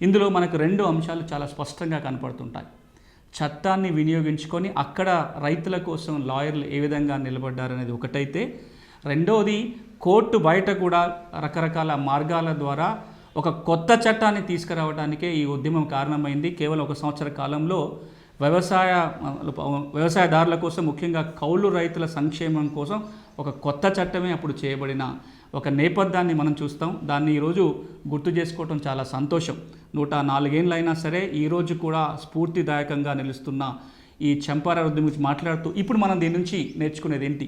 ఇందులో మనకు రెండు అంశాలు చాలా స్పష్టంగా కనపడుతుంటాయి. చట్టాన్ని వినియోగించుకొని అక్కడ రైతుల కోసం లాయర్లు ఏ విధంగా నిలబడ్డారనేది ఒకటైతే, రెండోది కోర్టు బయట కూడా రకరకాల మార్గాల ద్వారా ఒక కొత్త చట్టాన్ని తీసుకురావడానికే ఈ ఉద్యమం కారణమైంది. కేవలం 1 సంవత్సర కాలంలో వ్యవసాయదారుల కోసం, ముఖ్యంగా కౌలు రైతుల సంక్షేమం కోసం ఒక కొత్త చట్టమే అప్పుడు చేయబడిన ఒక నేపథ్యాన్ని మనం చూస్తాం. దాన్ని ఈరోజు గుర్తు చేసుకోవటం చాలా సంతోషం. 104 ఏళ్ళు అయినా సరే ఈరోజు కూడా స్ఫూర్తిదాయకంగా నిలుస్తున్న ఈ చంపారన్ ఉద్యమం గురించి మాట్లాడుతూ ఇప్పుడు మనం దీని నుంచి నేర్చుకునేది ఏంటి,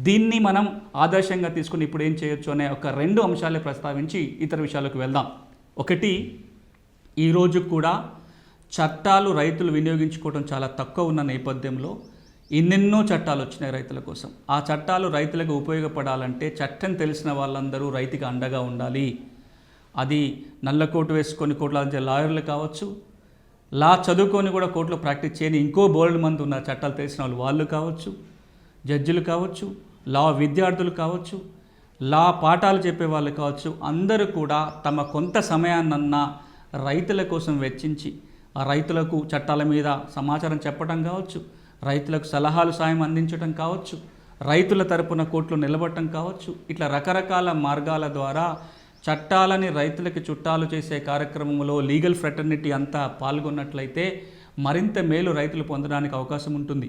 దీన్ని మనం ఆదర్శంగా తీసుకుని ఇప్పుడు ఏం చేయొచ్చు అనే ఒక 2 అంశాలే ప్రస్తావించి ఇతర విషయాలకు వెళ్దాం. ఒకటి, ఈరోజు కూడా చట్టాలు రైతులు వినియోగించుకోవడం చాలా తక్కువ ఉన్న నేపథ్యంలో ఎన్నెన్నో చట్టాలు వచ్చినాయి రైతుల కోసం. ఆ చట్టాలు రైతులకు ఉపయోగపడాలంటే చట్టం తెలిసిన వాళ్ళందరూ రైతుకి అండగా ఉండాలి. అది నల్ల కోటు వేసుకొని కోర్టులో లాయర్లు కావచ్చు, లా చదువుకొని కూడా కోర్టులో ప్రాక్టీస్ చేయని ఇంకో బోల్డ్ మంది ఉన్న చట్టాలు తెలిసిన వాళ్ళు కావచ్చు, జడ్జిలు కావచ్చు, లా విద్యార్థులు కావచ్చు, లా పాఠాలు చెప్పే వాళ్ళు కావచ్చు, అందరూ కూడా తమ కొంత సమయాన్నన్నా రైతుల కోసం వెచ్చించి ఆ రైతులకు చట్టాల మీద సమాచారం చెప్పడం కావచ్చు, రైతులకు సలహాలు సాయం అందించడం కావచ్చు, రైతుల తరపున కోర్టులో నిలబడటం కావచ్చు, ఇట్లా రకరకాల మార్గాల ద్వారా చట్టాలని రైతులకి చుట్టాలు చేసే కార్యక్రమంలో లీగల్ ఫ్రెటర్నిటీ అంతా పాల్గొన్నట్లయితే మరింత మేలు రైతులు పొందడానికి అవకాశం ఉంటుంది.